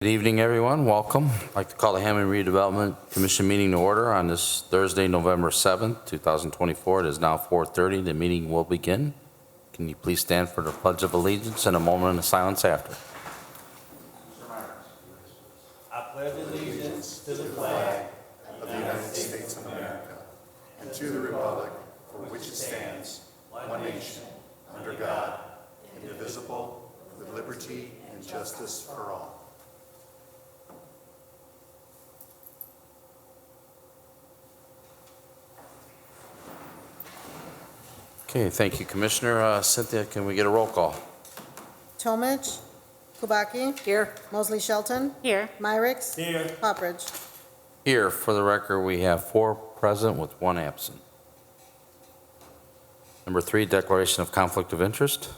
Good evening, everyone. Welcome. I'd like to call the Hammond Redevelopment Commission meeting to order on this Thursday, November 7th, 2024. It is now 4:30. The meeting will begin. Can you please stand for the Pledge of Allegiance and a moment of silence after? I pledge allegiance to the flag of the United States of America and to the republic for which it stands, one nation, under God, indivisible, with liberty and justice for all. Okay, thank you, Commissioner. Cynthia, can we get a roll call? Tomich, Kubaki. Here. Mosley Shelton. Here. Myricks. Here. Poppridge. Here, for the record, we have 4 present with 1 absent. Number 3, declaration of conflict of interest.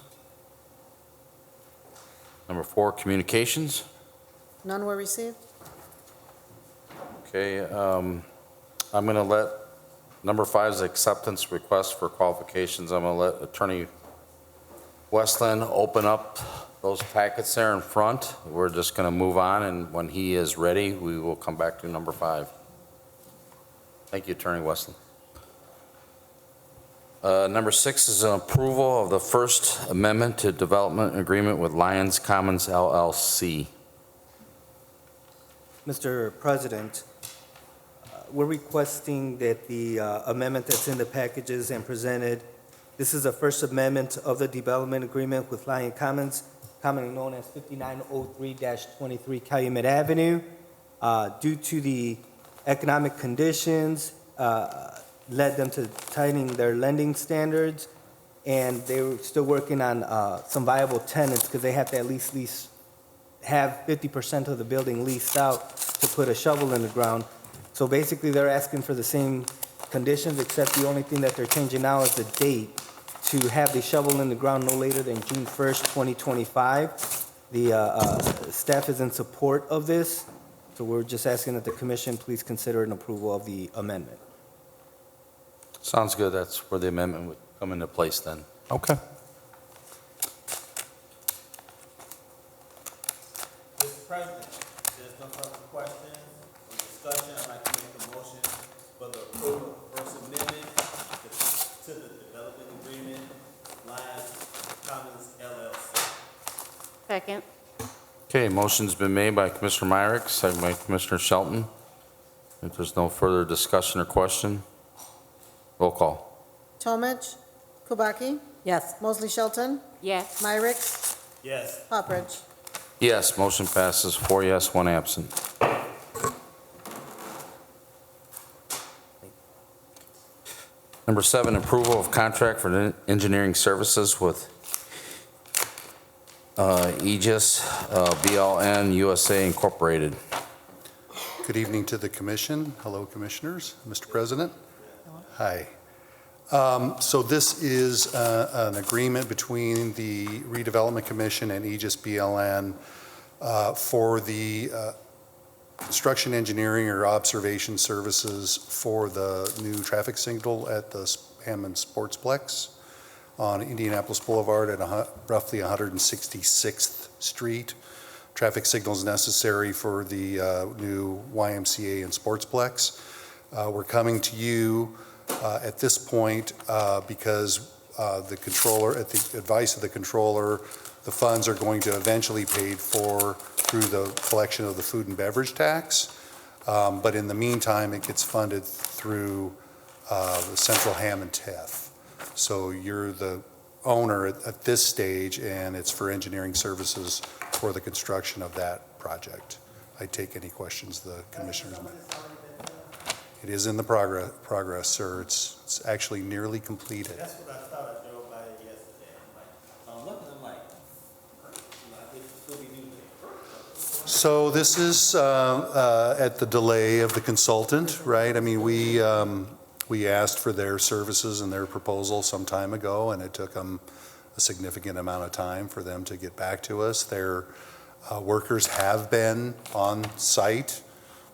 Number 4, communications. None were received. Okay, I'm going to let number 5 is acceptance request for qualifications. I'm going to let Attorney Westland open up those packets there in front. We're just going to move on, and when he is ready, we will come back to number 5. Thank you, Attorney Westland. Number 6 is an approval of the First Amendment to Development Agreement with Lions Commons LLC. Mr. President, we're requesting that the amendment that's in the packages and presented, this is the First Amendment of the Development Agreement with Lion Commons, commonly known as 5903-23 Calumet Avenue. Due to the economic conditions, led them to tightening their lending standards, and they were still working on some viable tenants because they have to at least have 50% of the building leased out to put a shovel in the ground. So basically, they're asking for the same conditions, except the only thing that they're changing now is the date to have the shovel in the ground no later than June 1st, 2025. The staff is in support of this, so we're just asking that the commission please consider an approval of the amendment. Sounds good. That's where the amendment would come into place then. Okay. Mr. President, if there's no further questions or discussion, I'd like to make a motion for the approval of the First Amendment to the Development Agreement, Lions Commons LLC. Second. Okay, motion's been made by Commissioner Myrick, second by Commissioner Shelton. If there's no further discussion or question, roll call. Tomich, Kubaki. Yes. Mosley Shelton. Yes. Myricks. Yes. Poppridge. Yes, motion passes 4 yes, 1 absent. Number 7, approval of contract for engineering services with Aegis BLN USA Incorporated. Good evening to the commission. Hello, commissioners. Mr. President. Hi. So this is an agreement between the Redevelopment Commission and Aegis BLN for the construction engineering or observation services for the new traffic signal at the Hammond Sportsplex on Indianapolis Boulevard at roughly 166th Street. Traffic signals necessary for the new YMCA and Sportsplex. We're coming to you at this point because the controller, at the advice of the controller, the funds are going to eventually paid for through the collection of the food and beverage tax. But in the meantime, it gets funded through the Central Hammond TEF. So you're the owner at this stage, and it's for engineering services for the construction of that project. I take any questions the commissioners may. It is in the progress, sir. It's actually nearly completed. That's what I thought. I drove by it yesterday. I'm looking, I'm like, it's still be new there. So this is at the delay of the consultant, right? I mean, we asked for their services and their proposal some time ago, and it took them a significant amount of time for them to get back to us. Their workers have been on site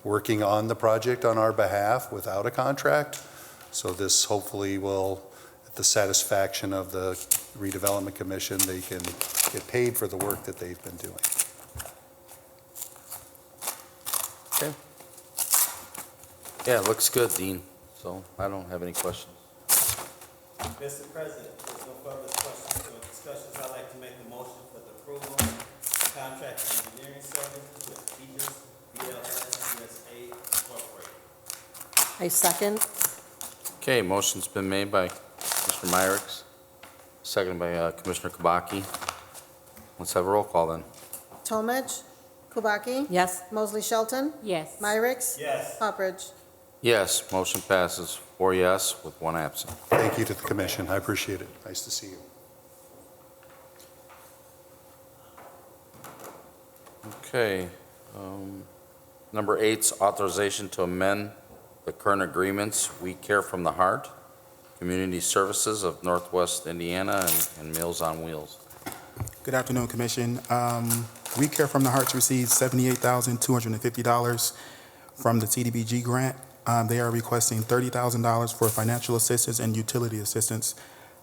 working on the project on our behalf without a contract. So this hopefully will, at the satisfaction of the Redevelopment Commission, they can get paid for the work that they've been doing. Yeah, it looks good, Dean, so I don't have any questions. Mr. President, if there's no further questions or discussions, I'd like to make the motion for the approval of contract engineering services with Aegis BLS USA Incorporated. I second. Okay, motion's been made by Mr. Myricks, seconded by Commissioner Kubaki. Let's have a roll call then. Tomich, Kubaki, Yes. Mosley Shelton, Yes. Myricks, Yes. Poppridge. Yes, motion passes 4 yes with 1 absent. Thank you to the commission. I appreciate it. Nice to see you. Okay, number 8's authorization to amend the current agreements, We Care from the Heart, Community Services of Northwest Indiana, and Meals on Wheels. Good afternoon, Commission. We Care from the Hearts received $78,250 from the CDBG grant. They are requesting $30,000 for financial assistance and utility assistance.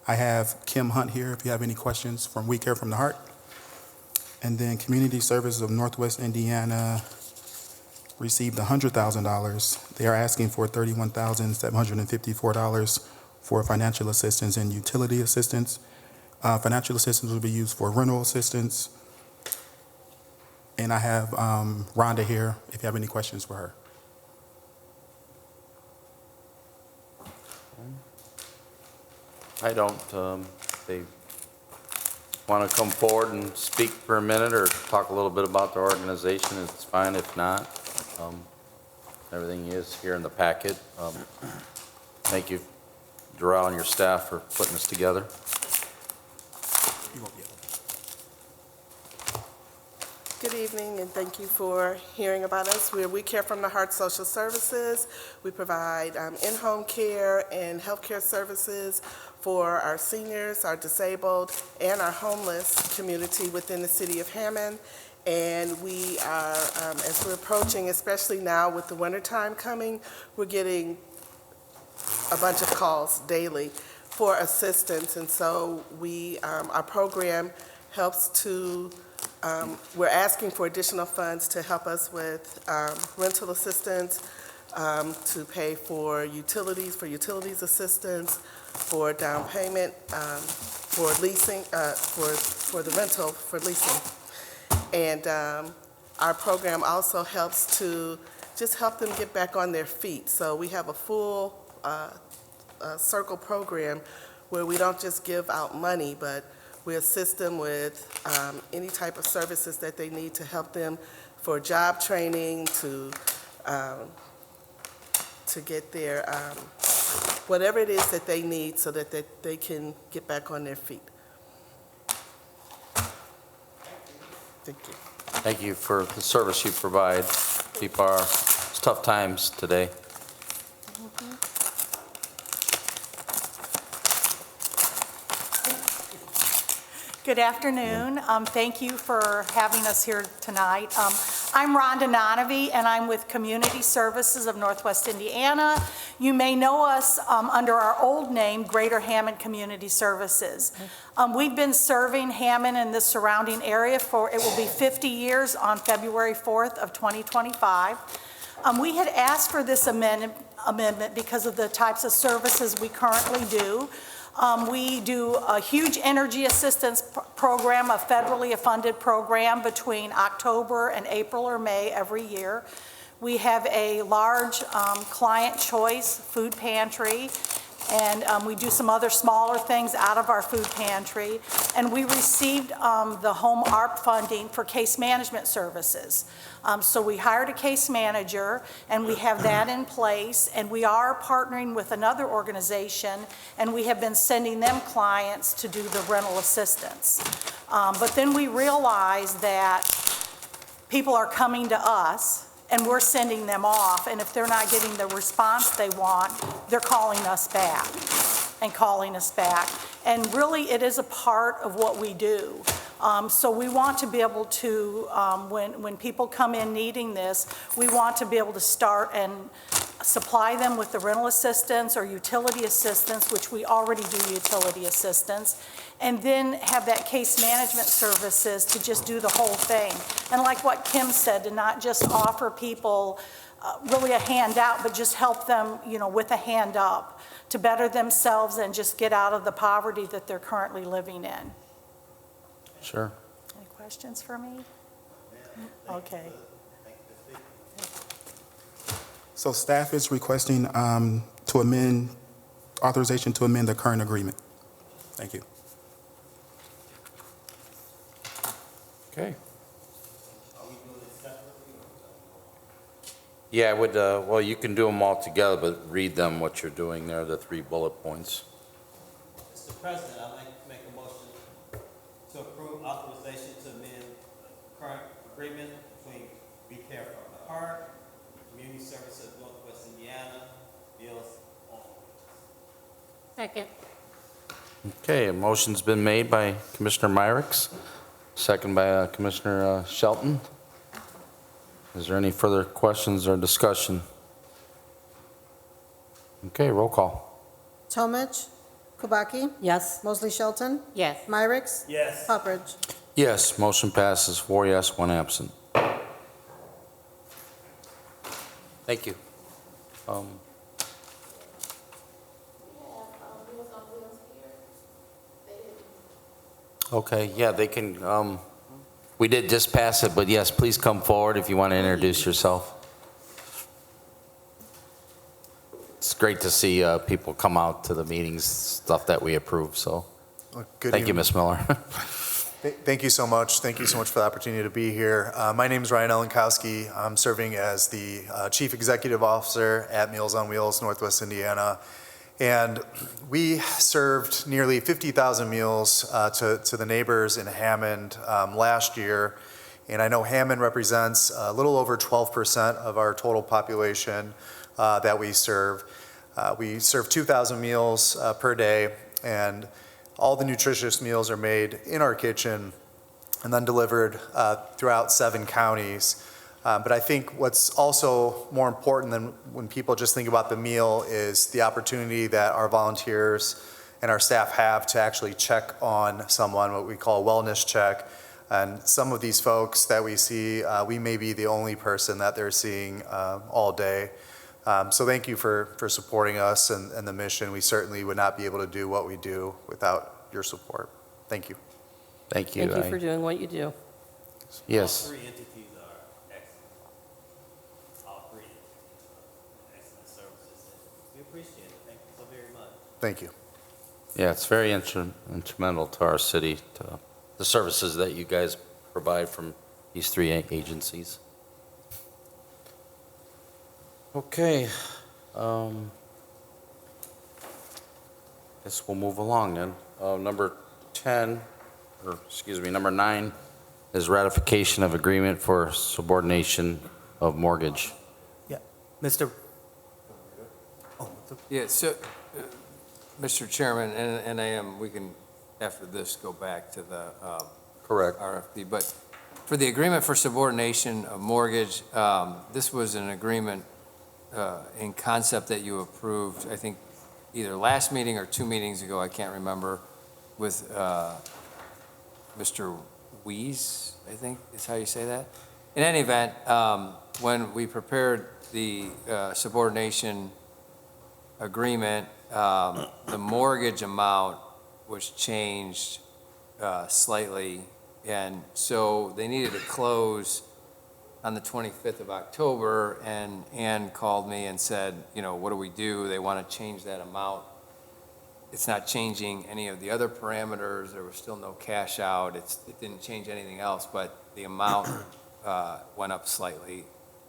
I have Kim Hunt here if you have any questions from We Care from the Heart. And then Community Services of Northwest Indiana received $100,000. They are asking for $31,754 for financial assistance and utility assistance. Financial assistance will be used for rental assistance. And I have Rhonda here if you have any questions for her. I don't, they want to come forward and speak for a minute or talk a little bit about their organization, it's fine. If not, everything is here in the packet. Thank you, Darrell and your staff, for putting this together. You won't be able to. Good evening, and thank you for hearing about us. We Care from the Heart Social Services. We provide in-home care and healthcare services for our seniors, our disabled, and our homeless community within the city of Hammond. And we are, as we're approaching, especially now with the wintertime coming, we're getting a bunch of calls daily for assistance. And so our program helps to we're asking for additional funds to help us with rental assistance, to pay for utilities assistance, for down payment, for leasing, for the rental, for leasing. And our program also helps to just help them get back on their feet. So we have a full circle program where we don't just give out money, but we assist them with any type of services that they need to help them for job training, to get their, whatever it is that they need so that they can get back on their feet. Thank you. Thank you for the service you provide. Keep it's tough times today. Good afternoon. Thank you for having us here tonight. I'm Rhonda Nonavi, and I'm with Community Services of Northwest Indiana. You may know us under our old name, Greater Hammond Community Services. We've been serving Hammond and the surrounding area for, it will be 50 years on February 4th of 2025. We had asked for this amendment because of the types of services we currently do. We do a huge energy assistance program, a federally funded program between October and April or May every year. We have a large client choice food pantry, and we do some other smaller things out of our food pantry. And we received the home ARP funding for case management services. So we hired a case manager, and we have that in place, and we are partnering with another organization, and we have been sending them clients to do the rental assistance. But then we realized that people are coming to us, and we're sending them off, and if they're not getting the response they want, they're calling us back and calling us back. And really, it is a part of what we do. So we want to be able to, when people come in needing this, we want to be able to start and supply them with the rental assistance or utility assistance, which we already do utility assistance. and then have that case management services to just do the whole thing. And like what Kim said, to not just offer people really a handout, but just help them, with a hand up to better themselves and just get out of the poverty that they're currently living in. Sure. Any questions for me? Okay. So staff is requesting to amend, authorization to amend the current agreement. Thank you. Okay. Yeah, I would, well, you can do them all together, but read them, what you're doing there, the 3 bullet points. Mr. President, I'd like to make a motion to approve authorization to amend the current agreement between Be Care from the Heart, Community Services of Northwest Indiana, Bills on. Second. Okay, a motion's been made by Commissioner Myricks, second by Commissioner Shelton. Is there any further questions or discussion? Okay, roll call. Tomich, Kubaki, Yes. Mosley Shelton, Yes. Myricks, Yes. Puppridge. Yes, motion passes 4 yes, 1 absent. Thank you. Okay, yeah, they can, we did just pass it, but yes, please come forward if you want to introduce yourself. It's great to see people come out to the meetings, stuff that we approve, so Good thank you, evening. Ms. Miller. Thank you so much. Thank you so much for the opportunity to be here. My name is Ryan Elenkowski. I'm serving as the Chief Executive Officer at Meals on Wheels, Northwest Indiana. And we served nearly 50,000 meals to the neighbors in Hammond last year. And I know Hammond represents a little over 12% of our total population that we serve. We serve 2,000 meals per day, and all the nutritious meals are made in our kitchen and then delivered throughout 7 counties. But I think what's also more important than when people just think about the meal is the opportunity that our volunteers and our staff have to actually check on someone, what we call a wellness check. And some of these folks that we see, we may be the only person that they're seeing all day. So thank you for supporting us and the mission. We certainly would not be able to do what we do without your support. Thank you. Thank you. Thank you for doing what you do. Yes. All 3 entities are excellent. All 3 entities are excellent services, and we appreciate it. Thank you so very much. Thank you. Yeah, it's very instrumental to our city, to the services that you guys provide from these 3 agencies. Okay. Guess we'll move along then. Number 9 is ratification of agreement for subordination of mortgage. Mr. Yeah, so, Mr. Chairman, and we can, after this, go back to the Correct. RFP, but for the agreement for subordination of mortgage, this was an agreement in concept that you approved, I think, either last meeting or 2 meetings ago, I can't remember, with Mr. Wees, I think is how you say that. In any event, when we prepared the subordination agreement, the mortgage amount was changed slightly, and so they needed to close on the 25th of October, and Ann called me and said, what do we do? They want to change that amount. It's not changing any of the other parameters. There was still no cash out. It didn't change anything else, but the amount went up slightly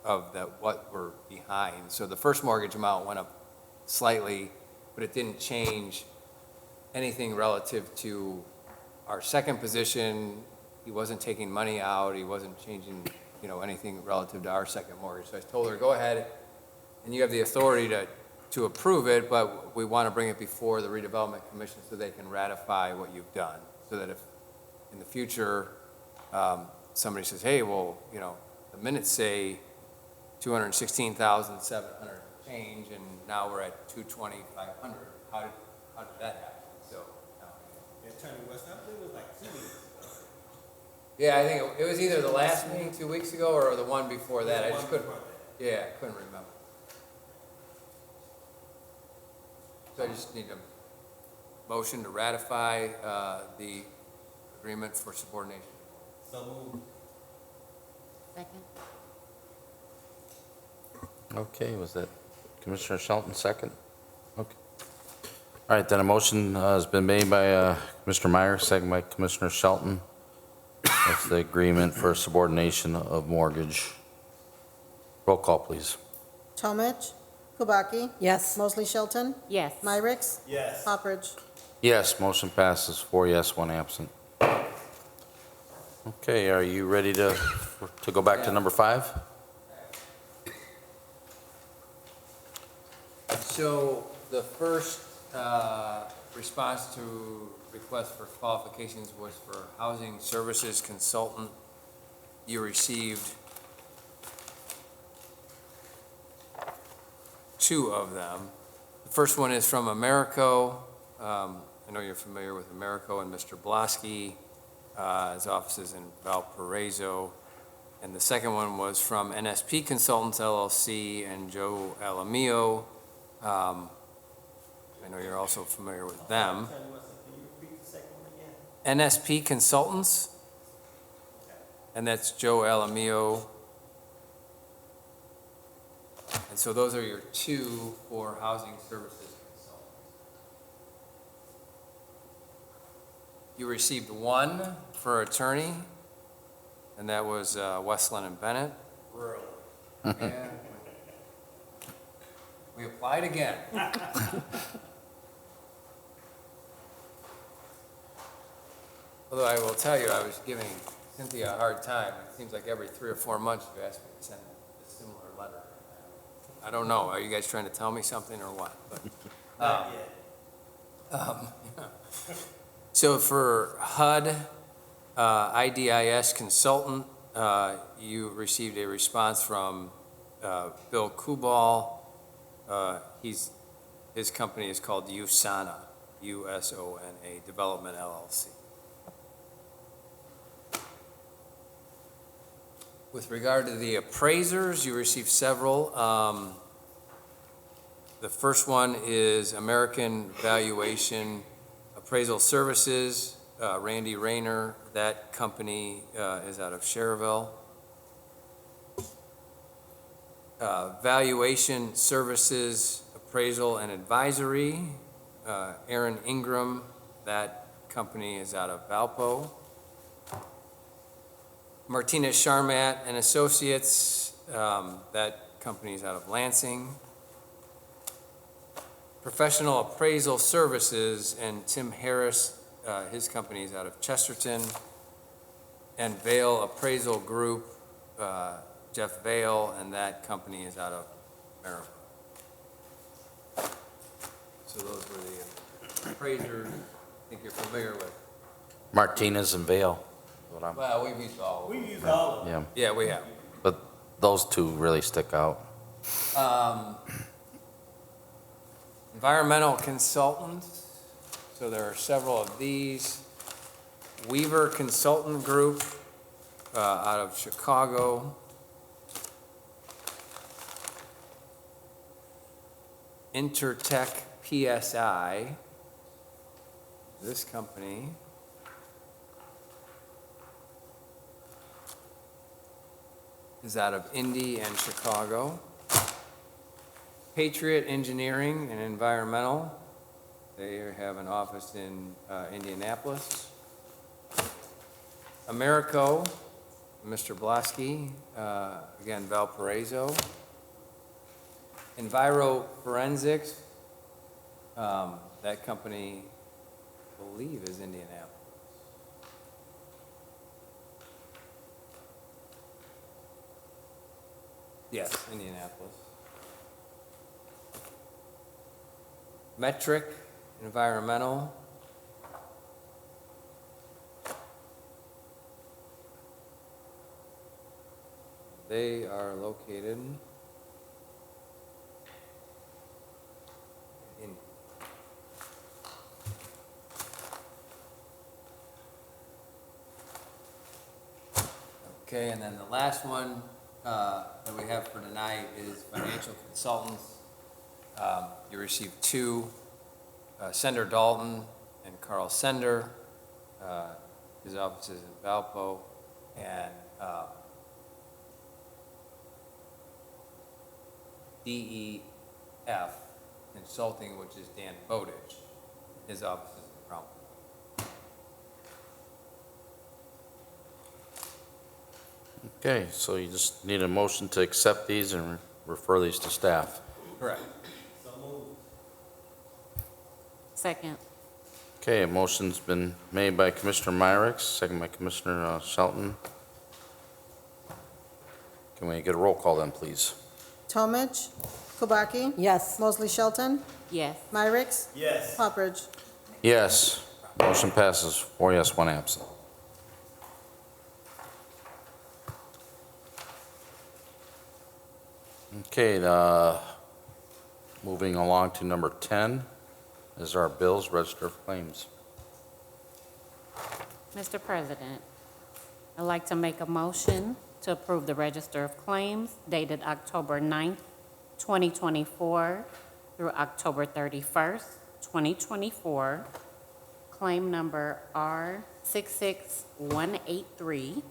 of what we're behind. So the first mortgage amount went up slightly, but it didn't change anything relative to our second position. He wasn't taking money out. He wasn't changing, anything relative to our second mortgage. So I told her, go ahead, and you have the authority to approve it, but we want to bring it before the Redevelopment Commission so they can ratify what you've done. So that if in the future somebody says, hey, well, the minutes say 216,700 change, and now we're at 220,500. How did that happen? So, Attorney West, I believe it was like 2 weeks ago. Yeah, I think it was either the last meeting 2 weeks ago or the one before that. I The just one couldn't, before that. yeah, I couldn't remember. So I just need a motion to ratify the agreement for subordination. So moved. Second. Okay, was that Commissioner Shelton second? Okay. All right, then a motion has been made by Mr. Meyer, second by Commissioner Shelton. That's the agreement for subordination of mortgage. Roll call, please. Tomich, Kubaki, Yes. Mosley Shelton, Yes. Myricks, Yes. Poppers. Yes, motion passes, 4 yes, 1 absent. Okay, are you ready to go back to Yeah. number 5? So the first response to request for qualifications was for housing services consultant. You received 2 of them. The first one is from Americo. I know you're familiar with Americo and Mr. Blasky. His office is in Valparaiso. And the second one was from NSP Consultants LLC and Joe Alamio. I know you're also familiar with them. Attorney West, can you repeat the second one again? NSP Consultants, and that's Joe Alamio. And so those are your 2 for housing services consultants. You received 1 for attorney, and that was Westland and Bennett. Rural. Yeah. We applied again. Although I will tell you, I was giving Cynthia a hard time. It seems like every 3 or 4 months you ask me to send a similar letter. I don't know, are you guys trying to tell me something or what? But, Not yet. so for HUD, IDIS consultant, you received a response from Bill Kubal. His company is called USANA, USONA Development LLC. With regard to the appraisers, you received several. The first one is American Valuation Appraisal Services, Randy Rayner. That company is out of Cherville. Valuation Services Appraisal and Advisory, Aaron Ingram. That company is out of Valpo. Martinez Charmat and Associates, that company is out of Lansing. Professional Appraisal Services and Tim Harris, his company is out of Chesterton. And Vale Appraisal Group, Jeff Vale, and that company is out of Maryland. So those were the appraisers I think you're familiar with. Martinez and Vale. Well, we've used all of them. We use all of them. Yeah, Yeah, we have. but those 2 really stick out. Environmental consultants, so there are several of these. Weaver Consultant Group out of Chicago. Intertech PSI, this company. Is out of Indy and Chicago. Patriot Engineering and Environmental, they have an office in Indianapolis. Americo, Mr. Blasky, again, Valparaiso. Enviro Forensics, that company, I believe, is Indianapolis. Yes, Indianapolis. Metric Environmental. They are located in Okay, and then the last one that we have for tonight is financial consultants. You received two, Sender Dalton and Carl Sender. His office is in Valpo, and DEF Consulting, which is Dan Bowditch. His office is in Cromwell. Okay, so you just need a motion to accept these and refer these to staff. Correct. So moved. Second. Okay, a motion's been made by Commissioner Myrick, second by Commissioner Shelton. Can we get a roll call then, please? Tomich, Kubaki, Yes. Mosley Shelton, Yes. Myrick, Yes. Poppers. Yes, motion passes, 4 yes, 1 absent. Okay, moving along to number 10 is our bills, register of claims. Mr. President, I'd like to make a motion to approve the Register of Claims dated October 9th, 2024 through October 31st, 2024. Claim number R66183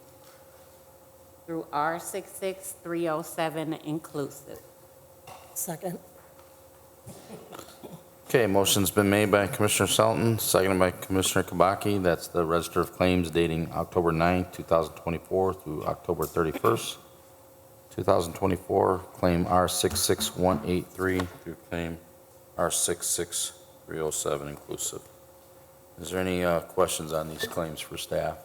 through R66307 inclusive. Second. Okay, motion's been made by Commissioner Shelton, seconded by Commissioner Kabaki. That's the register of claims dating October 9th, 2024 through October 31st, 2024. Claim R66183 through claim R66307 inclusive. Is there any questions on these claims for staff?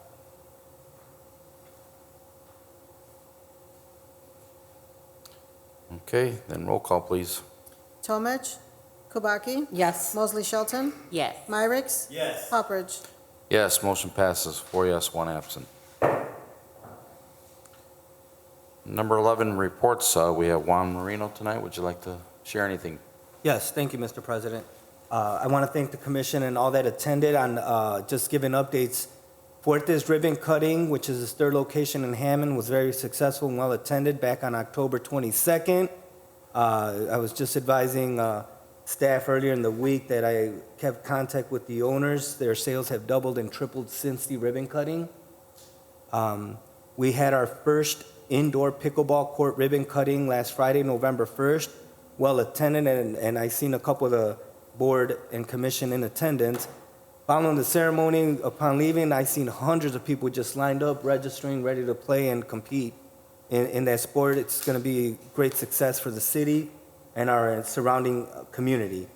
Okay, then roll call, please. Tomich, Kubaki, Yes. Mosley Shelton, Yes. Myrick, Yes. Poppers. Yes, motion passes, 4 yes, 1 absent. Number 11, reports. We have Juan Marino tonight. Would you like to share anything? Yes, thank you, Mr. President. I want to thank the commission and all that attended on just giving updates. Fuerte's Ribbon Cutting, which is its third location in Hammond, was very successful and well attended back on October 22nd. I was just advising staff earlier in the week that I kept contact with the owners. Their sales have doubled and tripled since the ribbon cutting. We had our first indoor pickleball court ribbon cutting last Friday, November 1st. Well attended, and I seen a couple of the board and commission in attendance. Following the ceremony, upon leaving, I seen hundreds of people just lined up, registering, ready to play and compete in that sport. It's going to be a great success for the city and our surrounding community.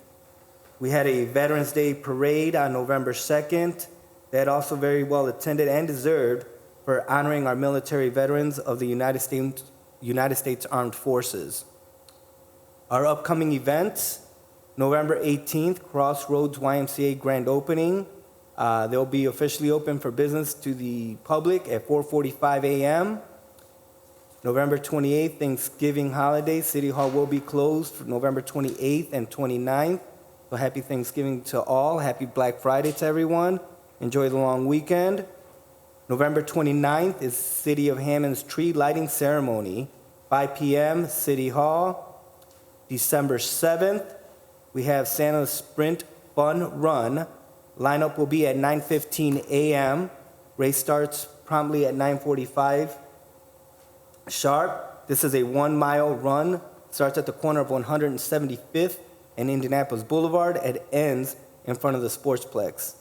We had a Veterans Day parade on November 2nd that also very well attended and deserved for honoring our military veterans of the United States Armed Forces. Our upcoming events, November 18th, Crossroads YMCA grand opening. They'll be officially open for business to the public at 4:45 a.m. November 28th, Thanksgiving holiday. City Hall will be closed for November 28th and 29th. So happy Thanksgiving to all. Happy Black Friday to everyone. Enjoy the long weekend. November 29th is City of Hammond's tree lighting ceremony, 5 p.m., City Hall. December 7th, we have Santa's Sprint Fun Run. Lineup will be at 9:15 a.m. Race starts promptly at 9:45 sharp. This is a 1-mile run. Starts at the corner of 175th and Indianapolis Boulevard and ends in front of the Sportsplex.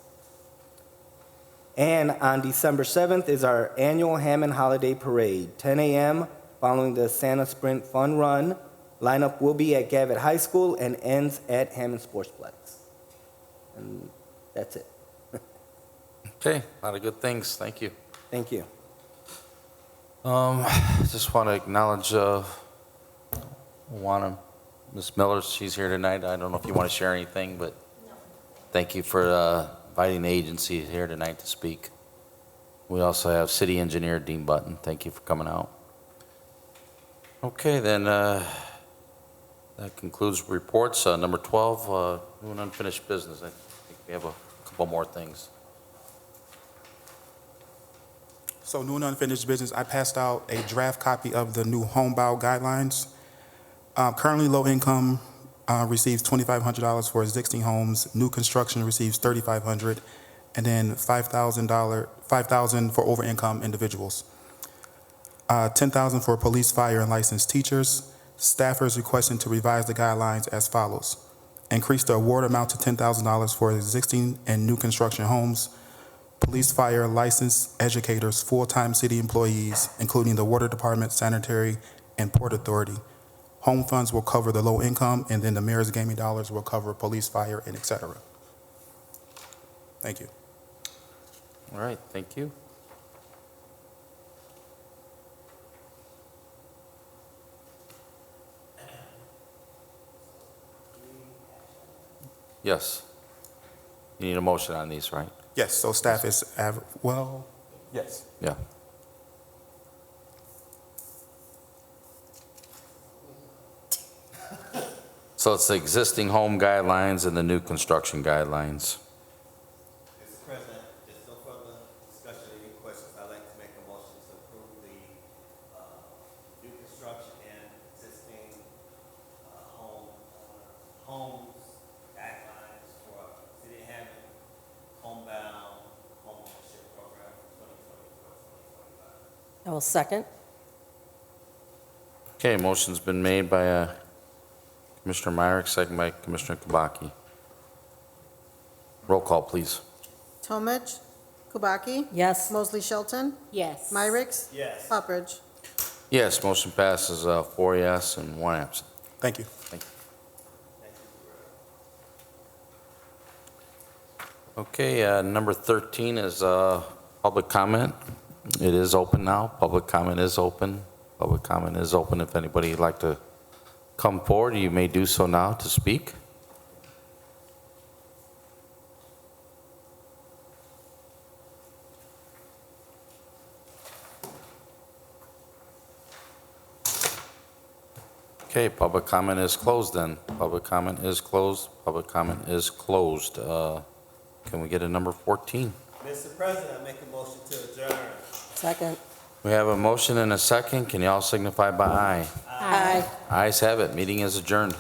And on December 7th is our annual Hammond Holiday Parade, 10 a.m. following the Santa Sprint Fun Run. Lineup will be at Gavitt High School and ends at Hammond Sportsplex. And that's it. Okay, a lot of good things. Thank you. Thank you. Just want to acknowledge Ms. Miller. She's here tonight. I don't know if you want to share anything, but thank you for inviting the agency here tonight to speak. We also have City Engineer Dean Button. Thank you for coming out. Okay, then that concludes reports. Number 12, new and unfinished business. I think we have a couple more things. So new and unfinished business, I passed out a draft copy of the new homebound guidelines. Currently, low income receives $2,500 for existing homes. New construction receives $3,500, and then $5,000 for over income individuals. $10,000 for police, fire, and licensed teachers. Staffers requesting to revise the guidelines as follows: increase the award amount to $10,000 for existing and new construction homes. Police, fire, licensed educators, full-time city employees, including the water department, sanitary, and port authority. Home funds will cover the low income, and then the mayor's gaming dollars will cover police, fire, and et cetera. Thank you. All right, thank you. Yes. You need a motion on these, right? Yes, so staff is, yes. Yeah. So it's the existing home guidelines and the new construction guidelines. Mr. President, there's no further discussion or any questions. I'd like to make a motion to approve the new construction and existing homes guidelines for City of Hammond homebound homeownership program for 2024-2025. I will second. Okay, motion's been made by Commissioner Myrick, second by Commissioner Kubaki. Roll call, please. Tomich, Kubaki, Yes. Mosley Shelton, Yes. Myrick, Yes. Poppers. Yes, motion passes 4 yes and 1 absent. Thank you. Thank you. Okay, number 13 is public comment. It is open now. Public comment is open. Public comment is open. If anybody would like to come forward, you may do so now to speak. Okay, public comment is closed then. Public comment is closed. Public comment is closed. Can we get a number 14? Mr. President, I make a motion to adjourn. Second. We have a motion and a second. Can you all signify by aye? Aye. Ayes have it. Meeting is adjourned.